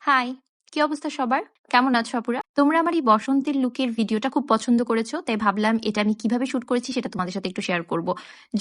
High, কি অবস্থা সবার? কেমন আছো আপুরা? তোমরা আমার এই বসন্তের লুকের ভিডিওটা খুব পছন্দ করেছো, তাই ভাবলাম এটা আমি কিভাবে শুট করেছি সেটা তোমাদের সাথে একটু শেয়ার করব।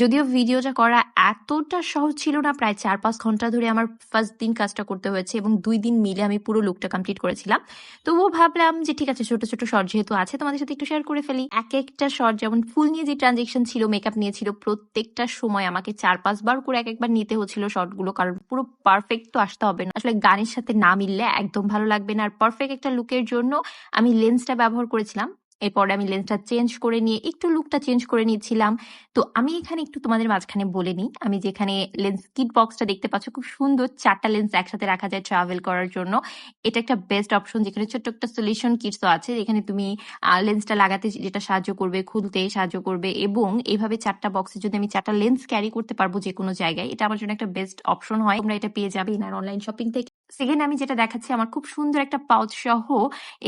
যদিও ভিডিওটা করা এতটা সহজ ছিল না, প্রায় 4-5 ঘন্টা ধরে আমার ফার্স্ট দিন কাজটা করতে হয়েছে এবং 2 দিন মিলে আমি পুরো লুকটা কমপ্লিট করেছিলাম। তবুও ভাবলাম যে ঠিক আছে, ছোট ছোট শর্ট যেহেতু আছে তোমাদের সাথে একটু শেয়ার করে ফেলি। এক একটা শর্ট, যেমন ফুল নিয়ে যে ট্রানজেকশন ছিল, মেকআপ নিয়েছিল, প্রত্যেকটা সময় আমাকে 4-5 বার করে এক একবার নিতে হচ্ছিল শর্টগুলো, কারণ পুরো পারফেক্ট তো আসতে হবে না, আসলে গানের সাথে না মিললে একদম ভালো লাগবে না। আর পারফেক্ট একটা লুকের জন্য আমি লেন্সটা ব্যবহার করেছিলাম। এরপরে আমি লেন্সটা চেঞ্জ করে নিয়ে একটু লুকটা চেঞ্জ করে নিয়েছিলাম। তো আমি এখানে একটু তোমাদের মাঝখানে বলে নিই, আমি যেখানে লেন্স কিট বক্সটা দেখতে পাচ্ছ, খুব সুন্দর 4টা লেন্স একসাথে রাখা যায় ট্রাভেল করার জন্য। এটা একটা বেস্ট অপশন, যেখানে ছোট্ট একটা সলিউশন কিটসও আছে, যেখানে তুমি লেন্সটা লাগাতে যেটা সাহায্য করবে, খুলতে সাহায্য করবে, এবং এইভাবে 4টা বক্সে যদি আমি 4টা লেন্স ক্যারি করতে পারবো যে কোনো জায়গায়, এটা আমার জন্য একটা বেস্ট অপশন হয়। তোমরা এটা পেয়ে যাবে ইনার অনলাইন শপিং থেকে। সেকেন্ড আমি যেটা দেখাচ্ছি, আমার খুব সুন্দর একটা পাউচ সহ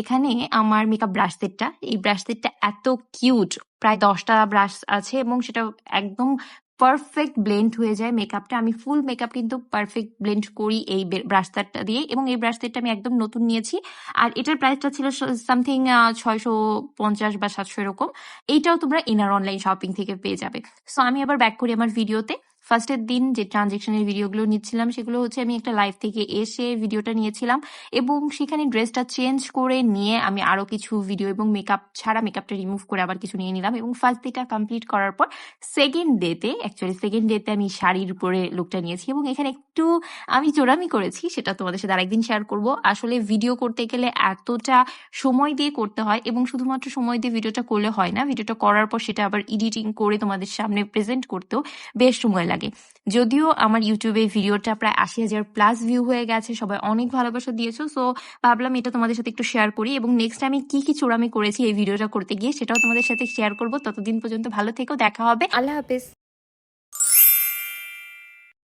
এখানে আমার মেকআপ ব্রাশ সেটটা। এই ব্রাশ সেটটা এত কিউট, প্রায় 10টা ব্রাশ আছে এবং সেটা একদম পারফেক্ট ব্লেন্ড হয়ে যায় মেকআপটা। আমি ফুল মেকআপ কিন্তু পারফেক্ট ব্লেন্ড করি এই ব্রাশ সেটটা দিয়ে, এবং এই ব্রাশ সেটটা আমি একদম নতুন নিয়েছি। আর এটার প্রাইসটা ছিল সামথিং 650 বা 700 এরকম। এইটাও তোমরা ইনার অনলাইন শপিং থেকে পেয়ে যাবে। সো আমি আবার ব্যাক করি আমার ভিডিওতে। ফার্স্টের দিন যে ট্রানজেকশনের ভিডিওগুলো নিচ্ছিলাম, সেগুলো হচ্ছে আমি একটা লাইভ থেকে এসে ভিডিওটা নিয়েছিলাম, এবং সেখানে ড্রেসটা চেঞ্জ করে নিয়ে আমি আরো কিছু ভিডিও এবং মেকআপ ছাড়া, মেকআপটা রিমুভ করে আবার কিছু নিয়ে নিলাম। এবং ফার্স্ট ডেটা কমপ্লিট করার পর সেকেন্ড ডেতে আমি শাড়ির উপরে লুকটা নিয়েছি, এবং এখানে একটু আমি চোরামি করেছি, সেটা তোমাদের সাথে আরেকদিন শেয়ার করব। আসলে ভিডিও করতে গেলে এতটা সময় দিয়ে করতে হয়, এবং শুধুমাত্র সময় দিয়ে ভিডিওটা করলে হয় না, ভিডিওটা করার পর সেটা আবার এডিটিং করে তোমাদের সামনে প্রেজেন্ট করতেও বেশ সময় লাগে। যদিও আমার ইউটিউবে ভিডিওটা প্রায় 80,000 প্লাস ভিউ হয়ে গেছে, সবাই অনেক ভালোবাসা দিয়েছো, সো ভাবলাম এটা তোমাদের সাথে একটু শেয়ার করি, এবং নেক্সট আমি কি কি চোরামি করেছি এই ভিডিওটা করতে গিয়ে সেটাও তোমাদের সাথে শেয়ার করব। ততদিন পর্যন্ত ভালো থেকো, দেখা হবে, আল্লাহ হাফেজ।